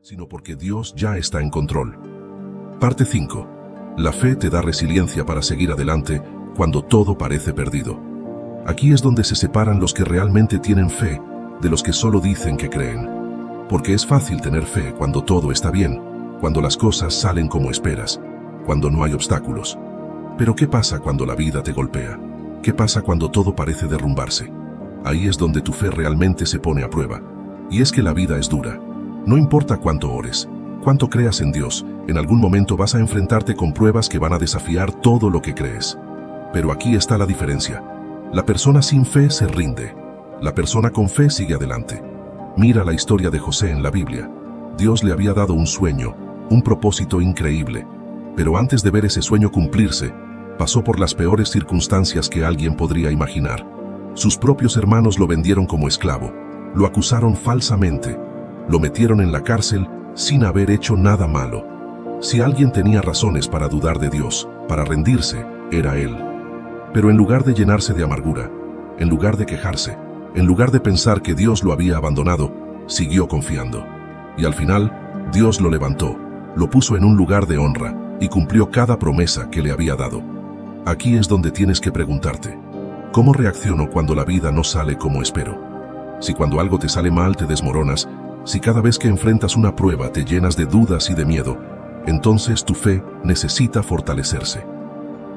sino porque Dios ya está en control. Parte 5. La fe te da resiliencia para seguir adelante cuando todo parece perdido. Aquí es donde se separan los que realmente tienen fe de los que solo dicen que creen. Porque es fácil tener fe cuando todo está bien, cuando las cosas salen como esperas, cuando no hay obstáculos. Pero ¿qué pasa cuando la vida te golpea? ¿Qué pasa cuando todo parece derrumbarse? Ahí es donde tu fe realmente se pone a prueba. Y es que la vida es dura. No importa cuánto ores, cuánto creas en Dios, en algún momento vas a enfrentarte con pruebas que van a desafiar todo lo que crees. Pero aquí está la diferencia. La persona sin fe se rinde. La persona con fe sigue adelante. Mira la historia de José en la Biblia. Dios le había dado un sueño, un propósito increíble. Pero antes de ver ese sueño cumplirse, pasó por las peores circunstancias que alguien podría imaginar. Sus propios hermanos lo vendieron como esclavo, lo acusaron falsamente, lo metieron en la cárcel sin haber hecho nada malo. Si alguien tenía razones para dudar de Dios, para rendirse, era él. Pero en lugar de llenarse de amargura, en lugar de quejarse, en lugar de pensar que Dios lo había abandonado, siguió confiando. Y al final, Dios lo levantó, lo puso en un lugar de honra y cumplió cada promesa que le había dado. Aquí es donde tienes que preguntarte, ¿cómo reacciono cuando la vida no sale como espero? Si cuando algo te sale mal te desmoronas, si cada vez que enfrentas una prueba te llenas de dudas y de miedo, entonces tu fe necesita fortalecerse.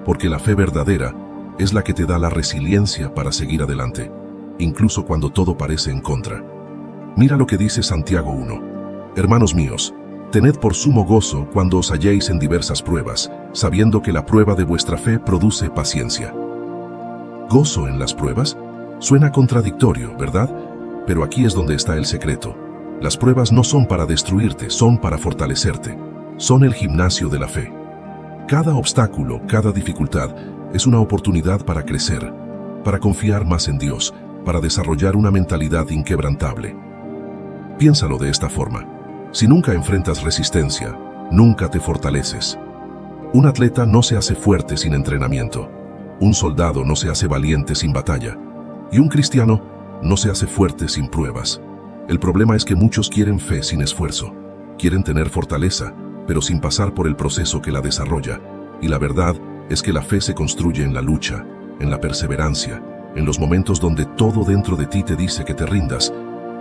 Porque la fe verdadera es la que te da la resiliencia para seguir adelante, incluso cuando todo parece en contra. Mira lo que dice Santiago 1. Hermanos míos, tened por sumo gozo cuando os halléis en diversas pruebas, sabiendo que la prueba de vuestra fe produce paciencia. ¿Gozo en las pruebas? Suena contradictorio, ¿verdad? Pero aquí es donde está el secreto. Las pruebas no son para destruirte, son para fortalecerte. Son el gimnasio de la fe. Cada obstáculo, cada dificultad, es una oportunidad para crecer, para confiar más en Dios, para desarrollar una mentalidad inquebrantable. Piénsalo de esta forma. Si nunca enfrentas resistencia, nunca te fortaleces. Un atleta no se hace fuerte sin entrenamiento. Un soldado no se hace valiente sin batalla. Y un cristiano no se hace fuerte sin pruebas. El problema es que muchos quieren fe sin esfuerzo. Quieren tener fortaleza, pero sin pasar por el proceso que la desarrolla. Y la verdad es que la fe se construye en la lucha, en la perseverancia, en los momentos donde todo dentro de ti te dice que te rindas,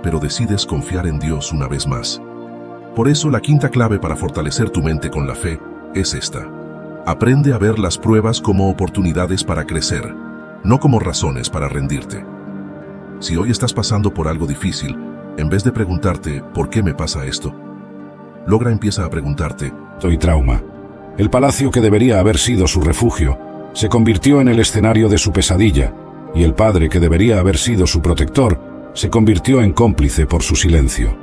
pero decides confiar en Dios una vez más. Por eso la quinta clave para fortalecer tu mente con la fe es esta. Aprende a ver las pruebas como oportunidades para crecer, no como razones para rendirte. Si hoy estás pasando por algo difícil, en vez de preguntarte ¿por qué me pasa esto?, empieza a preguntarte y trauma. El palacio que debería haber sido su refugio se convirtió en el escenario de su pesadilla, y el padre que debería haber sido su protector se convirtió en cómplice por su silencio.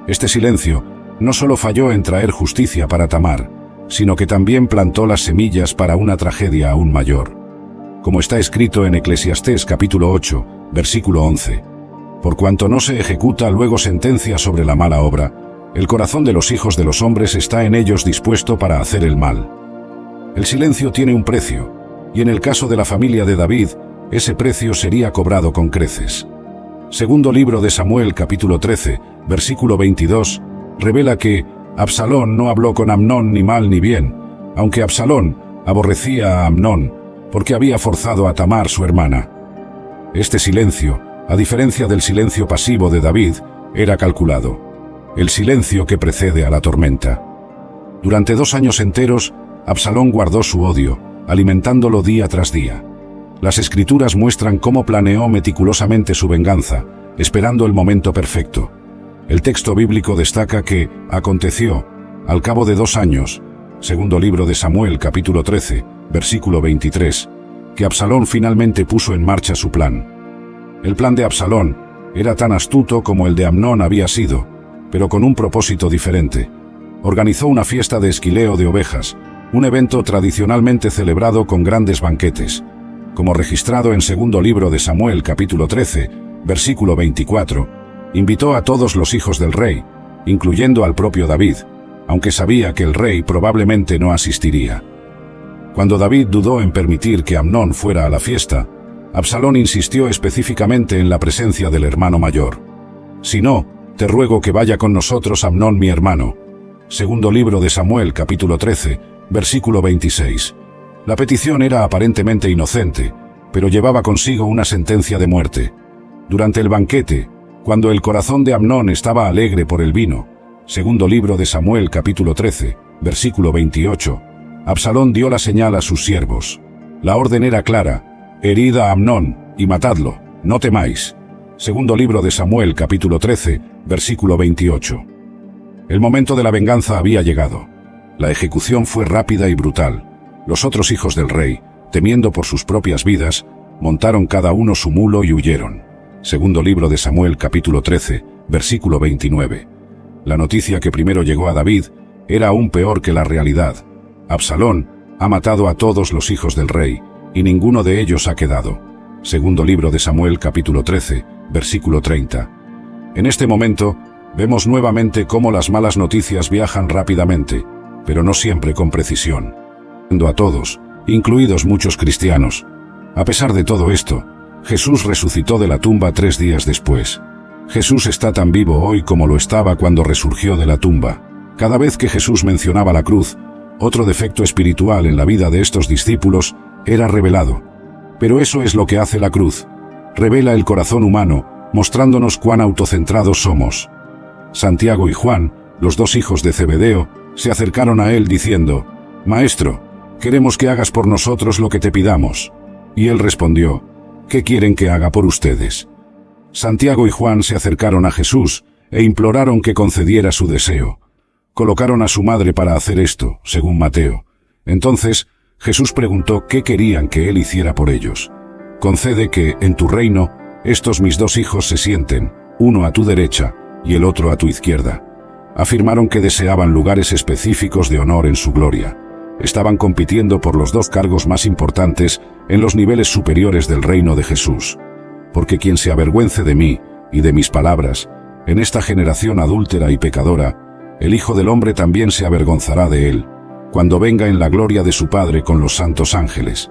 Este silencio no solo falló en traer justicia para Tamar, sino que también plantó las semillas para una tragedia aún mayor. Como está escrito en Eclesiastés capítulo 8, versículo 11. Por cuanto no se ejecuta luego sentencia sobre la mala obra, el corazón de los hijos de los hombres está en ellos dispuesto para hacer el mal. El silencio tiene un precio, y en el caso de la familia de David, ese precio sería cobrado con creces. Segundo libro de Samuel capítulo 13, versículo 22, revela que Absalón no habló con Amnón ni mal ni bien, aunque Absalón aborrecía a Amnón porque había forzado a Tamar su hermana. Este silencio, a diferencia del silencio pasivo de David, era calculado. El silencio que precede a la tormenta. Durante 2 años enteros, Absalón guardó su odio, alimentándolo día tras día. Las escrituras muestran cómo planeó meticulosamente su venganza, esperando el momento perfecto. El texto bíblico destaca que aconteció, al cabo de 2 años, segundo libro de Samuel capítulo 13, versículo 23, que Absalón finalmente puso en marcha su plan. El plan de Absalón era tan astuto como el de Amnón había sido, pero con un propósito diferente. Organizó una fiesta de esquileo de ovejas, un evento tradicionalmente celebrado con grandes banquetes. Como registrado en segundo libro de Samuel capítulo 13, versículo 24, invitó a todos los hijos del rey, incluyendo al propio David, aunque sabía que el rey probablemente no asistiría. Cuando David dudó en permitir que Amnón fuera a la fiesta, Absalón insistió específicamente en la presencia del hermano mayor. Si no, te ruego que vaya con nosotros Amnón mi hermano. Segundo libro de Samuel, capítulo 13, versículo 26. La petición era aparentemente inocente, pero llevaba consigo una sentencia de muerte. Durante el banquete, cuando el corazón de Amnón estaba alegre por el vino, segundo libro de Samuel, capítulo 13, versículo 28, Absalón dio la señal a sus siervos. La orden era clara: herid a Amnón y matadlo, no temáis. Segundo libro de Samuel, capítulo 13, versículo 28. El momento de la venganza había llegado. La ejecución fue rápida y brutal. Los otros hijos del rey, temiendo por sus propias vidas, montaron cada uno su mulo y huyeron. Segundo libro de Samuel, capítulo 13, versículo 29. La noticia que primero llegó a David era aún peor que la realidad. Absalón ha matado a todos los hijos del rey, y ninguno de ellos ha quedado. Segundo libro de Samuel, capítulo 13, versículo 30. En este momento, vemos nuevamente cómo las malas noticias viajan rápidamente, pero no siempre con precisión. A todos, incluidos muchos cristianos. A pesar de todo esto, Jesús resucitó de la tumba 3 días después. Jesús está tan vivo hoy como lo estaba cuando resurgió de la tumba. Cada vez que Jesús mencionaba la cruz, otro defecto espiritual en la vida de estos discípulos era revelado. Pero eso es lo que hace la cruz. Revela el corazón humano, mostrándonos cuán autocentrados somos. Santiago y Juan, los 2 hijos de Zebedeo, se acercaron a él diciendo: «Maestro, queremos que hagas por nosotros lo que te pidamos». Y él respondió: «¿Qué quieren que haga por ustedes?». Santiago y Juan se acercaron a Jesús e imploraron que concediera su deseo. Colocaron a su madre para hacer esto, según Mateo. Entonces, Jesús preguntó qué querían que él hiciera por ellos. «Concede que, en tu reino, estos mis 2 hijos se sienten, uno a tu derecha y el otro a tu izquierda». Afirmaron que deseaban lugares específicos de honor en su gloria. Estaban compitiendo por los 2 cargos más importantes en los niveles superiores del reino de Jesús. Porque quien se avergüence de mí y de mis palabras, en esta generación adúltera y pecadora, el Hijo del Hombre también se avergonzará de él, cuando venga en la gloria de su Padre con los santos ángeles.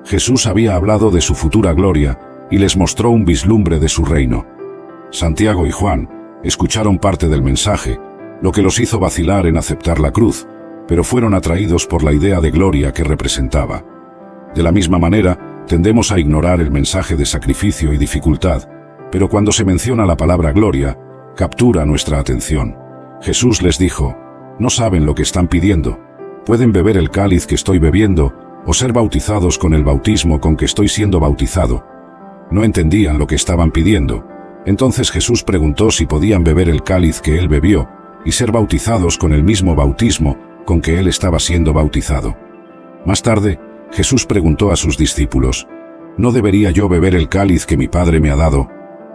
Jesús había hablado de su futura gloria y les mostró un vislumbre de su reino. Santiago y Juan escucharon parte del mensaje, lo que los hizo vacilar en aceptar la cruz, pero fueron atraídos por la idea de gloria que representaba. De la misma manera, tendemos a ignorar el mensaje de sacrificio y dificultad, pero cuando se menciona la palabra gloria, captura nuestra atención. Jesús les dijo: «No saben lo que están pidiendo. Pueden beber el cáliz que estoy bebiendo o ser bautizados con el bautismo con que estoy siendo bautizado». No entendían lo que estaban pidiendo. Entonces Jesús preguntó si podían beber el cáliz que él bebió y ser bautizados con el mismo bautismo con que él estaba siendo bautizado. Más tarde, Jesús preguntó a sus discípulos: ¿no debería yo beber el cáliz que mi Padre me ha dado?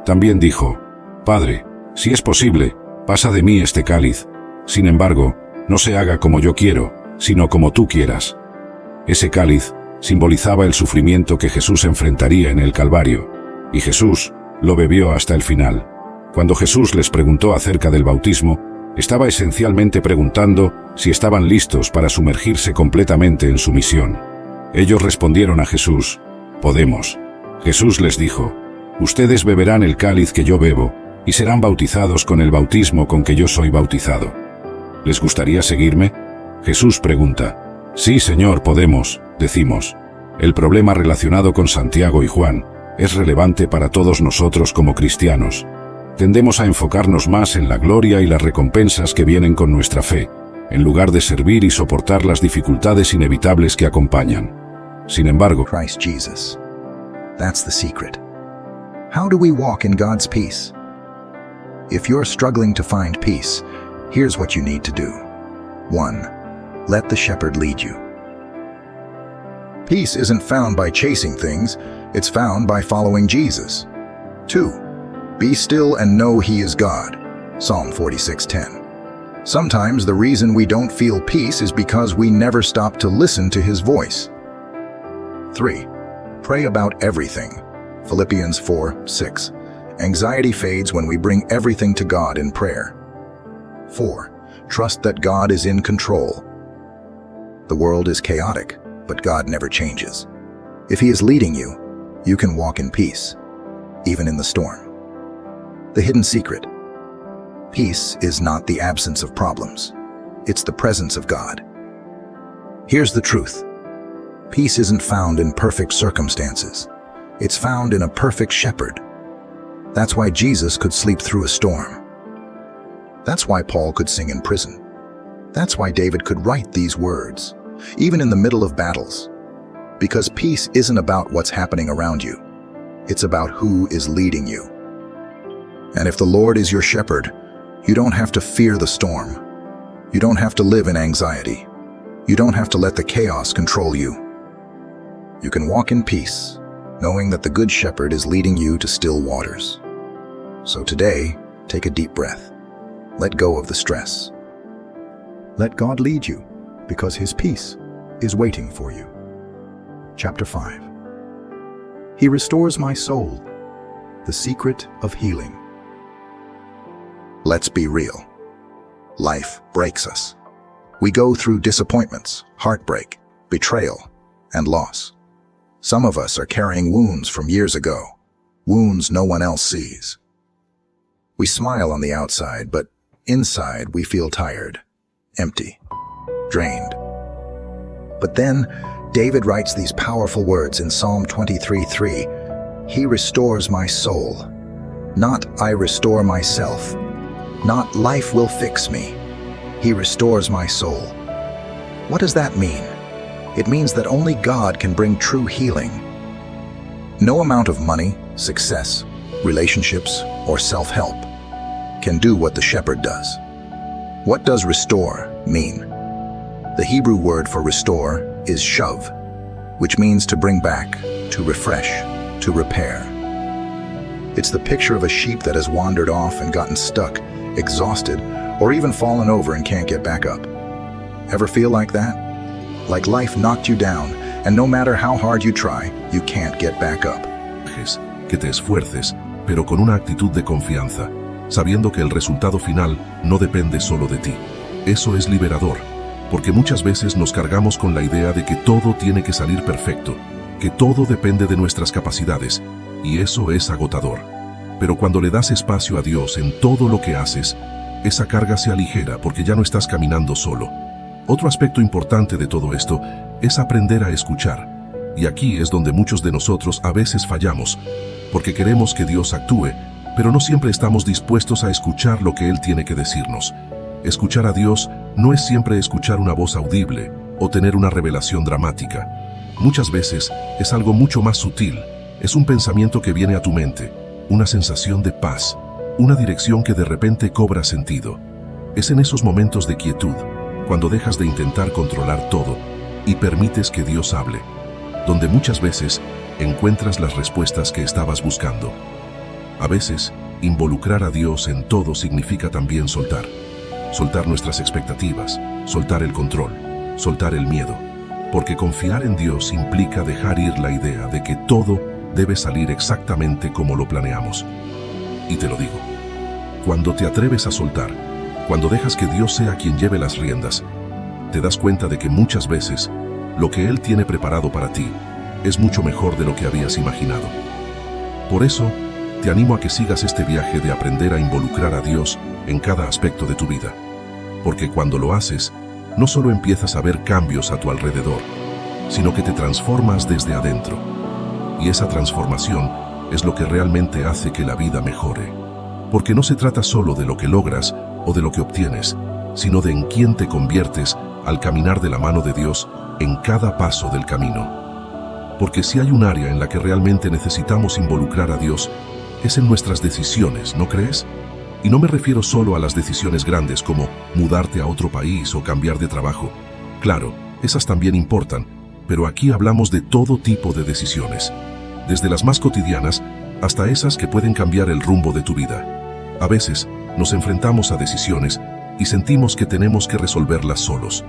También dijo: «Padre, si es posible, pasa de mí este cáliz. Sin embargo, no se haga como yo quiero, sino como tú quieras». Ese cáliz simbolizaba el sufrimiento que Jesús enfrentaría en el Calvario, y Jesús lo bebió hasta el final. Cuando Jesús les preguntó acerca del bautismo, estaba esencialmente preguntando si estaban listos para sumergirse completamente en su misión. Ellos respondieron a Jesús: «Podemos». Jesús les dijo: «Ustedes beberán el cáliz que yo bebo, y serán bautizados con el bautismo con que yo soy bautizado». ¿Les gustaría seguirme? Jesús pregunta. «Sí, Señor, podemos», decimos. El problema relacionado con Santiago y Juan es relevante para todos nosotros como cristianos. Tendemos a enfocarnos más en la gloria y las recompensas que vienen con nuestra fe, en lugar de servir y soportar las dificultades inevitables que acompañan. Sin embargo, Christ Jesus. That's the secret. How do we walk in God's peace? If you're struggling to find peace, here's what you need to do. 1. Let the shepherd lead you. Peace isn't found by chasing things, it's found by following Jesus. 2. Be still and know He is God. Psalm 46:10. Sometimes the reason we don't feel peace is because we never stop to listen to His voice. 3. Pray about everything. Philippians 4:6. Anxiety fades when we bring everything to God in prayer. 4. Trust that God is in control. The world is chaotic, but God never changes. If He is leading you, you can walk in peace, even in the storm. The hidden secret. Peace is not the absence of problems. It's the presence of God. Here's the truth. Peace isn't found in perfect circumstances. It's found in a perfect shepherd. That's why Jesus could sleep through a storm. That's why Paul could sing in prison. That's why David could write these words, even in the middle of battles. Because peace isn't about what's happening around you. It's about who is leading you. And if the Lord is your shepherd, you don't have to fear the storm. You don't have to live in anxiety. You don't have to let the chaos control you. You can walk in peace, knowing that the Good Shepherd is leading you to still waters. So today, take a deep breath. Let go of the stress. Let God lead you, because His peace is waiting for you. Chapter 5. He restores my soul, the secret of healing. Let's be real. Life breaks us. We go through disappointments, heartbreak, betrayal, and loss. Some of us are carrying wounds from years ago, wounds no one else sees. We smile on the outside, but inside we feel tired, empty, drained. But then, David writes these powerful words in Psalm 23:3. He restores my soul. Not I restore myself. Not life will fix me. He restores my soul. What does that mean? It means that only God can bring true healing. No amount of money, success, relationships, or self-help can do what the shepherd does. What does restore mean? The Hebrew word for restore is shav, which means to bring back, to refresh, to repair. It's the picture of a sheep that has wandered off and gotten stuck, exhausted, or even fallen over and can't get back up. Ever feel like that? Like life knocked you down, and no matter how hard you try, you can't get back up. Que te esfuerces, pero con una actitud de confianza, sabiendo que el resultado final no depende solo de ti. Eso es liberador, porque muchas veces nos cargamos con la idea de que todo tiene que salir perfecto, que todo depende de nuestras capacidades, y eso es agotador. Pero cuando le das espacio a Dios en todo lo que haces, esa carga se aligera porque ya no estás caminando solo. Otro aspecto importante de todo esto es aprender a escuchar. Y aquí es donde muchos de nosotros a veces fallamos, porque queremos que Dios actúe, pero no siempre estamos dispuestos a escuchar lo que Él tiene que decirnos. Escuchar a Dios no es siempre escuchar una voz audible o tener una revelación dramática. Muchas veces es algo mucho más sutil. Es un pensamiento que viene a tu mente, una sensación de paz, una dirección que de repente cobra sentido. Es en esos momentos de quietud, cuando dejas de intentar controlar todo y permites que Dios hable, donde muchas veces encuentras las respuestas que estabas buscando. A veces, involucrar a Dios en todo significa también soltar. Soltar nuestras expectativas, soltar el control, soltar el miedo. Porque confiar en Dios implica dejar ir la idea de que todo debe salir exactamente como lo planeamos. Y te lo digo, cuando te atreves a soltar, cuando dejas que Dios sea quien lleve las riendas, te das cuenta de que muchas veces lo que Él tiene preparado para ti es mucho mejor de lo que habías imaginado. Por eso, te animo a que sigas este viaje de aprender a involucrar a Dios en cada aspecto de tu vida. Porque cuando lo haces, no solo empiezas a ver cambios a tu alrededor, sino que te transformas desde adentro. Y esa transformación es lo que realmente hace que la vida mejore. Porque no se trata solo de lo que logras o de lo que obtienes, sino de en quién te conviertes al caminar de la mano de Dios en cada paso del camino. Porque si hay un área en la que realmente necesitamos involucrar a Dios, es en nuestras decisiones, ¿no crees? Y no me refiero solo a las decisiones grandes como mudarte a otro país o cambiar de trabajo. Claro, esas también importan, pero aquí hablamos de todo tipo de decisiones, desde las más cotidianas hasta esas que pueden cambiar el rumbo de tu vida. A veces nos enfrentamos a decisiones y sentimos que tenemos que resolverlas solos,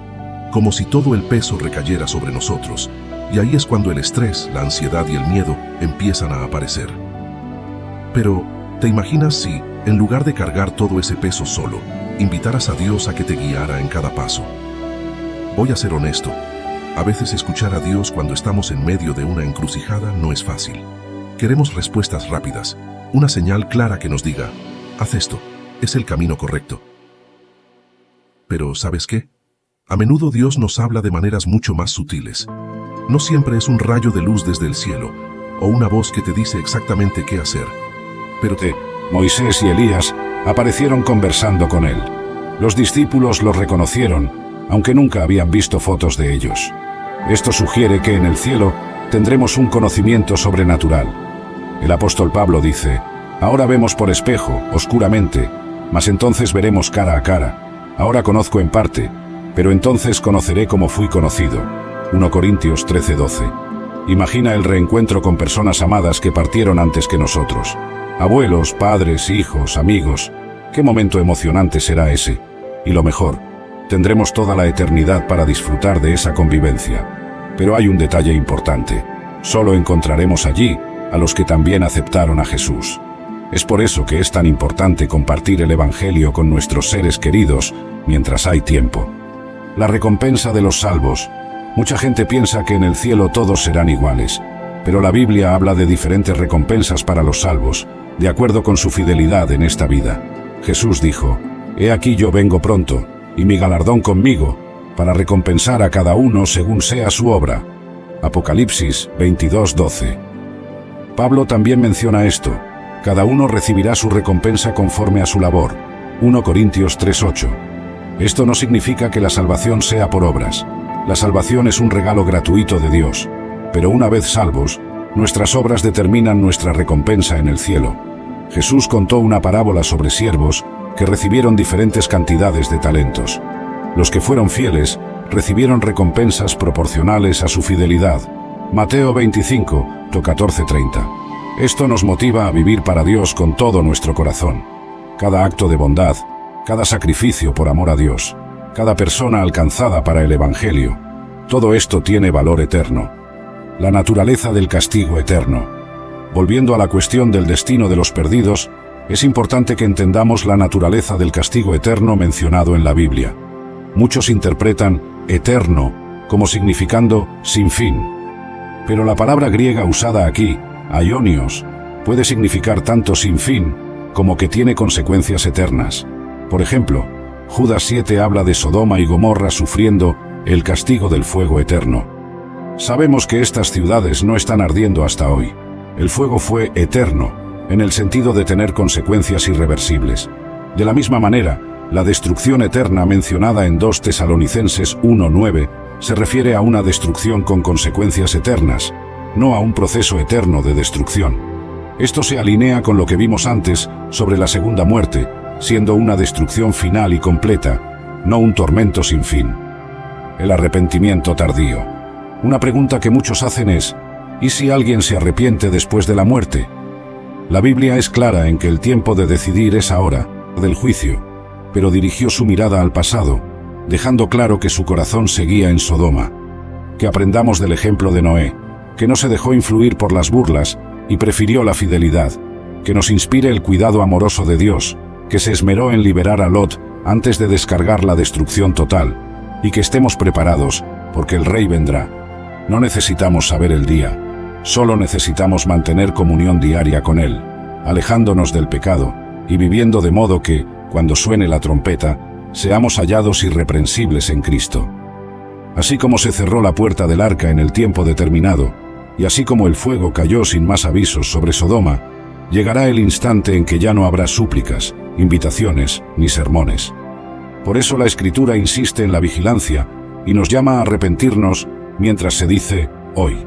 como si todo el peso recayera sobre nosotros, y ahí es cuando el estrés, la ansiedad y el miedo empiezan a aparecer. Pero, ¿te imaginas si, en lugar de cargar todo ese peso solo, invitaras a Dios a que te guiara en cada paso? Voy a ser honesto, a veces escuchar a Dios cuando estamos en medio de una encrucijada no es fácil. Queremos respuestas rápidas, una señal clara que nos diga, haz esto, es el camino correcto. Pero, ¿sabes qué? A menudo Dios nos habla de maneras mucho más sutiles. No siempre es un rayo de luz desde el cielo, o una voz que te dice exactamente qué hacer. Pero Moisés y Elías aparecieron conversando con él. Los discípulos los reconocieron, aunque nunca habían visto fotos de ellos. Esto sugiere que en el cielo tendremos un conocimiento sobrenatural. El apóstol Pablo dice: ahora vemos por espejo, oscuramente, mas entonces veremos cara a cara. Ahora conozco en parte, pero entonces conoceré como fui conocido. 1 Corintios 13:12. Imagina el reencuentro con personas amadas que partieron antes que nosotros. Abuelos, padres, hijos, amigos. Qué momento emocionante será ese. Y lo mejor, tendremos toda la eternidad para disfrutar de esa convivencia. Pero hay un detalle importante. Solo encontraremos allí a los que también aceptaron a Jesús. Es por eso que es tan importante compartir el Evangelio con nuestros seres queridos mientras hay tiempo. La recompensa de los salvos. Mucha gente piensa que en el cielo todos serán iguales, pero la Biblia habla de diferentes recompensas para los salvos, de acuerdo con su fidelidad en esta vida. Jesús dijo: «He aquí yo vengo pronto, y mi galardón conmigo, para recompensar a cada uno según sea su obra». Apocalipsis 22:12. Pablo también menciona esto: cada uno recibirá su recompensa conforme a su labor. 1 Corintios 3:8. Esto no significa que la salvación sea por obras. La salvación es un regalo gratuito de Dios, pero una vez salvos, nuestras obras determinan nuestra recompensa en el cielo. Jesús contó una parábola sobre siervos que recibieron diferentes cantidades de talentos. Los que fueron fieles recibieron recompensas proporcionales a su fidelidad. Mateo 25:14-30. Esto nos motiva a vivir para Dios con todo nuestro corazón. Cada acto de bondad, cada sacrificio por amor a Dios, cada persona alcanzada para el Evangelio, todo esto tiene valor eterno. La naturaleza del castigo eterno. Volviendo a la cuestión del destino de los perdidos, es importante que entendamos la naturaleza del castigo eterno mencionado en la Biblia. Muchos interpretan eterno como significando sin fin. Pero la palabra griega usada aquí, aionios, puede significar tanto sin fin como que tiene consecuencias eternas. Por ejemplo, Judas 7 habla de Sodoma y Gomorra sufriendo el castigo del fuego eterno. Sabemos que estas ciudades no están ardiendo hasta hoy. El fuego fue eterno, en el sentido de tener consecuencias irreversibles. De la misma manera, la destrucción eterna mencionada en 2 Tesalonicenses 1:9 se refiere a una destrucción con consecuencias eternas, no a un proceso eterno de destrucción. Esto se alinea con lo que vimos antes sobre la segunda muerte, siendo una destrucción final y completa, no un tormento sin fin. El arrepentimiento tardío. Una pregunta que muchos hacen es: ¿y si alguien se arrepiente después de la muerte? La Biblia es clara en que el tiempo de decidir es ahora, del juicio, pero dirigió su mirada al pasado, dejando claro que su corazón seguía en Sodoma. Que aprendamos del ejemplo de Noé, que no se dejó influir por las burlas y prefirió la fidelidad. Que nos inspire el cuidado amoroso de Dios, que se esmeró en liberar a Lot antes de descargar la destrucción total, y que estemos preparados, porque el Rey vendrá. No necesitamos saber el día, solo necesitamos mantener comunión diaria con Él, alejándonos del pecado, y viviendo de modo que, cuando suene la trompeta, seamos hallados irreprensibles en Cristo. Así como se cerró la puerta del arca en el tiempo determinado, y así como el fuego cayó sin más avisos sobre Sodoma, llegará el instante en que ya no habrá súplicas, invitaciones ni sermones. Por eso la Escritura insiste en la vigilancia y nos llama a arrepentirnos mientras se dice hoy.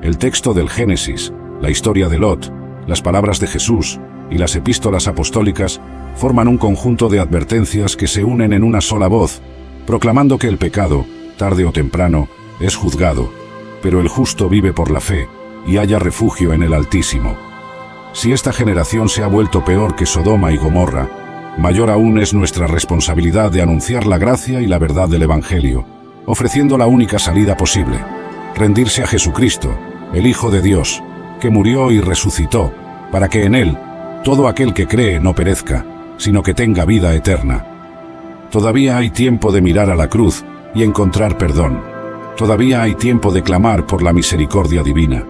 El texto del Génesis, la historia de Lot, las palabras de Jesús y las epístolas apostólicas forman un conjunto de advertencias que se unen en una sola voz, proclamando que el pecado, tarde o temprano, es juzgado, pero el justo vive por la fe y halla refugio en el Altísimo. Si esta generación se ha vuelto peor que Sodoma y Gomorra, mayor aún es nuestra responsabilidad de anunciar la gracia y la verdad del Evangelio, ofreciendo la única salida posible: rendirse a Jesucristo, el Hijo de Dios, que murió y resucitó, para que en Él todo aquel que cree no perezca, sino que tenga vida eterna. Todavía hay tiempo de mirar a la cruz y encontrar perdón. Todavía hay tiempo de clamar por la misericordia divina.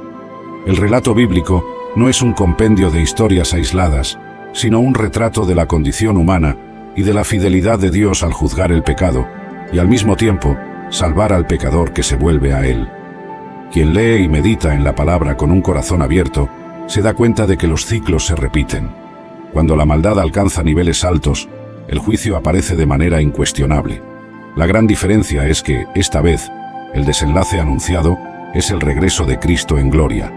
El relato bíblico no es un compendio de historias aisladas, sino un retrato de la condición humana y de la fidelidad de Dios al juzgar el pecado y al mismo tiempo salvar al pecador que se vuelve a Él. Quien lee y medita en la palabra con un corazón abierto se da cuenta de que los ciclos se repiten. Cuando la maldad alcanza niveles altos, el juicio aparece de manera incuestionable. La gran diferencia es que, esta vez, el desenlace anunciado es el regreso de Cristo en gloria.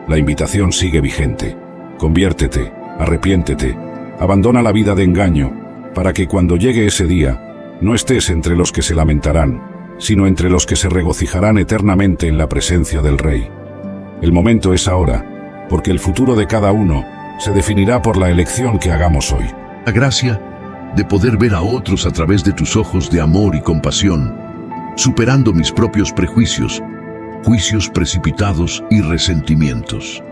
La invitación sigue vigente. Conviértete, arrepiéntete, abandona la vida de engaño, para que cuando llegue ese día, no estés entre los que se lamentarán, sino entre los que se regocijarán eternamente en la presencia del Rey. El momento es ahora, porque el futuro de cada uno se definirá por la elección que hagamos hoy. La gracia de poder ver a otros a través de tus ojos de amor y compasión, superando mis propios prejuicios, juicios precipitados y resentimientos.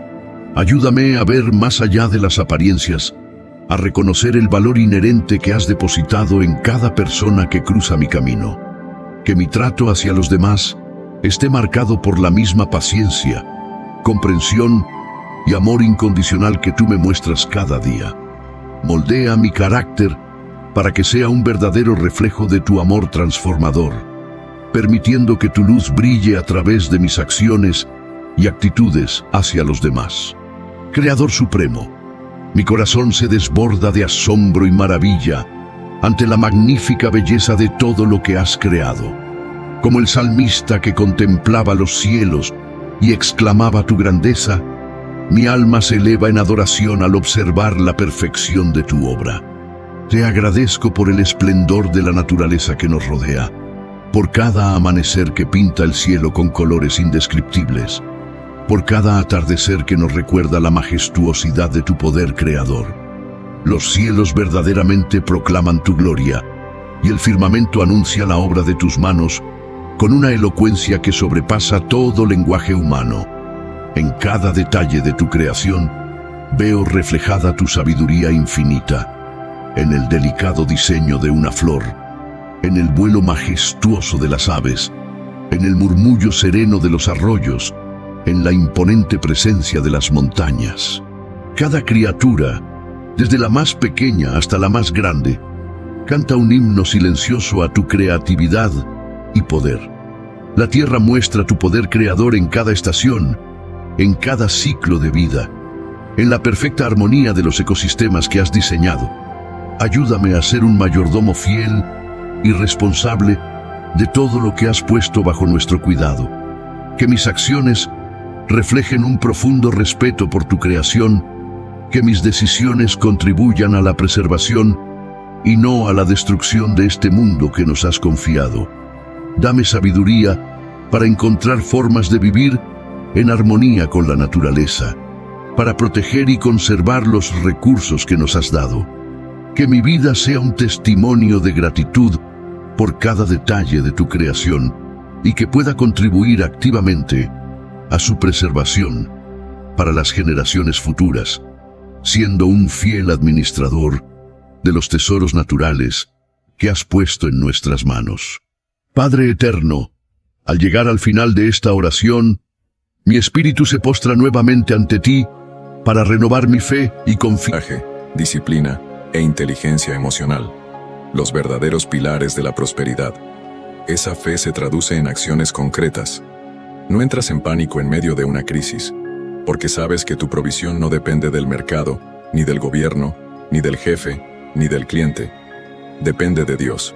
Ayúdame a ver más allá de las apariencias, a reconocer el valor inherente que has depositado en cada persona que cruza mi camino. Que mi trato hacia los demás esté marcado por la misma paciencia, comprensión y amor incondicional que tú me muestras cada día. Moldea mi carácter para que sea un verdadero reflejo de tu amor transformador, permitiendo que tu luz brille a través de mis acciones y actitudes hacia los demás. Creador Supremo, mi corazón se desborda de asombro y maravilla ante la magnífica belleza de todo lo que has creado. Como el salmista que contemplaba los cielos y exclamaba tu grandeza, mi alma se eleva en adoración al observar la perfección de tu obra. Te agradezco por el esplendor de la naturaleza que nos rodea, por cada amanecer que pinta el cielo con colores indescriptibles, por cada atardecer que nos recuerda la majestuosidad de tu poder creador. Los cielos verdaderamente proclaman tu gloria, y el firmamento anuncia la obra de tus manos con una elocuencia que sobrepasa todo lenguaje humano. En cada detalle de tu creación veo reflejada tu sabiduría infinita, en el delicado diseño de una flor, en el vuelo majestuoso de las aves, en el murmullo sereno de los arroyos, en la imponente presencia de las montañas. Cada criatura, desde la más pequeña hasta la más grande, canta un himno silencioso a tu creatividad y poder. La tierra muestra tu poder creador en cada estación, en cada ciclo de vida, en la perfecta armonía de los ecosistemas que has diseñado. Ayúdame a ser un mayordomo fiel y responsable de todo lo que has puesto bajo nuestro cuidado. Que mis acciones reflejen un profundo respeto por tu creación, que mis decisiones contribuyan a la preservación y no a la destrucción de este mundo que nos has confiado. Dame sabiduría para encontrar formas de vivir en armonía con la naturaleza, para proteger y conservar los recursos que nos has dado. Que mi vida sea un testimonio de gratitud por cada detalle de tu creación y que pueda contribuir activamente a su preservación para las generaciones futuras, siendo un fiel administrador de los tesoros naturales que has puesto en nuestras manos. Padre eterno, al llegar al final de esta oración, mi espíritu se postra nuevamente ante ti para renovar mi fe y confianza. Disciplina e inteligencia emocional, los verdaderos pilares de la prosperidad. Esa fe se traduce en acciones concretas. No entras en pánico en medio de una crisis, porque sabes que tu provisión no depende del mercado, ni del gobierno, ni del jefe, ni del cliente. Depende de Dios.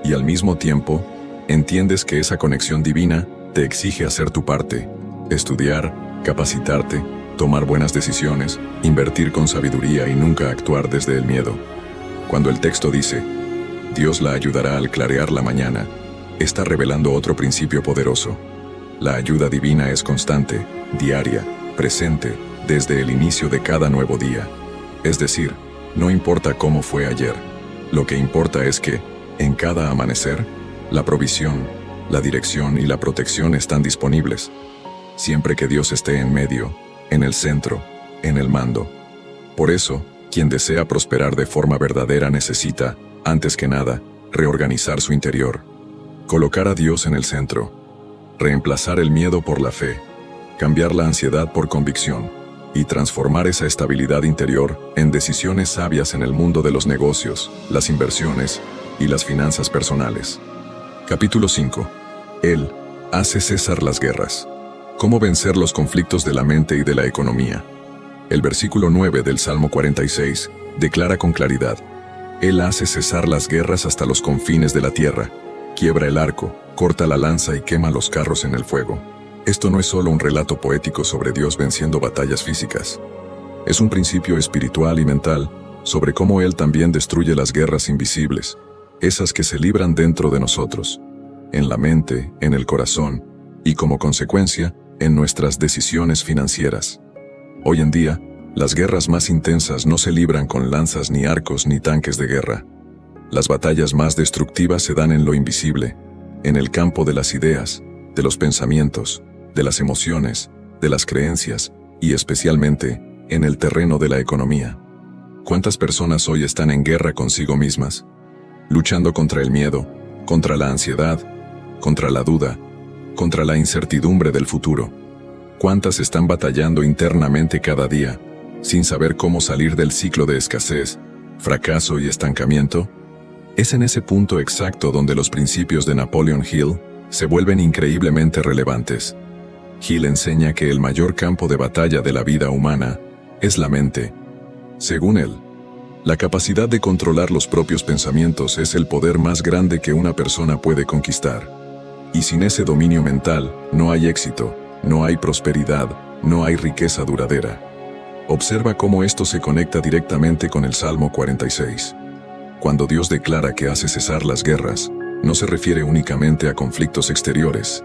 Y al mismo tiempo, entiendes que esa conexión divina te exige hacer tu parte, estudiar, capacitarte, tomar buenas decisiones, invertir con sabiduría y nunca actuar desde el miedo. Cuando el texto dice, Dios la ayudará al clarear la mañana, está revelando otro principio poderoso. La ayuda divina es constante, diaria, presente, desde el inicio de cada nuevo día. Es decir, no importa cómo fue ayer, lo que importa es que, en cada amanecer, la provisión, la dirección y la protección están disponibles. Siempre que Dios esté en medio, en el centro, en el mando. Por eso, quien desea prosperar de forma verdadera necesita, antes que nada, reorganizar su interior. Colocar a Dios en el centro. Reemplazar el miedo por la fe. Cambiar la ansiedad por convicción. y transformar esa estabilidad interior en decisiones sabias en el mundo de los negocios, las inversiones y las finanzas personales. Capítulo 5. Él hace cesar las guerras. ¿Cómo vencer los conflictos de la mente y de la economía? El versículo 9 del Salmo 46 declara con claridad: Él hace cesar las guerras hasta los confines de la tierra, quiebra el arco, corta la lanza y quema los carros en el fuego. Esto no es solo un relato poético sobre Dios venciendo batallas físicas. Es un principio espiritual y mental sobre cómo Él también destruye las guerras invisibles, esas que se libran dentro de nosotros, en la mente, en el corazón y, como consecuencia, en nuestras decisiones financieras. Hoy en día, las guerras más intensas no se libran con lanzas ni arcos ni tanques de guerra. Las batallas más destructivas se dan en lo invisible, en el campo de las ideas, de los pensamientos, de las emociones, de las creencias y especialmente en el terreno de la economía. ¿Cuántas personas hoy están en guerra consigo mismas? Luchando contra el miedo, contra la ansiedad, contra la duda, contra la incertidumbre del futuro. ¿Cuántas están batallando internamente cada día, sin saber cómo salir del ciclo de escasez, fracaso y estancamiento? Es en ese punto exacto donde los principios de Napoleon Hill se vuelven increíblemente relevantes. Hill enseña que el mayor campo de batalla de la vida humana es la mente. Según él, la capacidad de controlar los propios pensamientos es el poder más grande que una persona puede conquistar. Y sin ese dominio mental, no hay éxito, no hay prosperidad, no hay riqueza duradera. Observa cómo esto se conecta directamente con el Salmo 46. Cuando Dios declara que hace cesar las guerras, no se refiere únicamente a conflictos exteriores.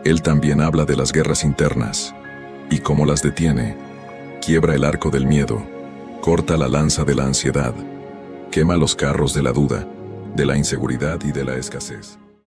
Él también habla de las guerras internas. ¿Y cómo las detiene? Quiebra el arco del miedo, corta la lanza de la ansiedad, quema los carros de la duda, de la inseguridad y de la escasez.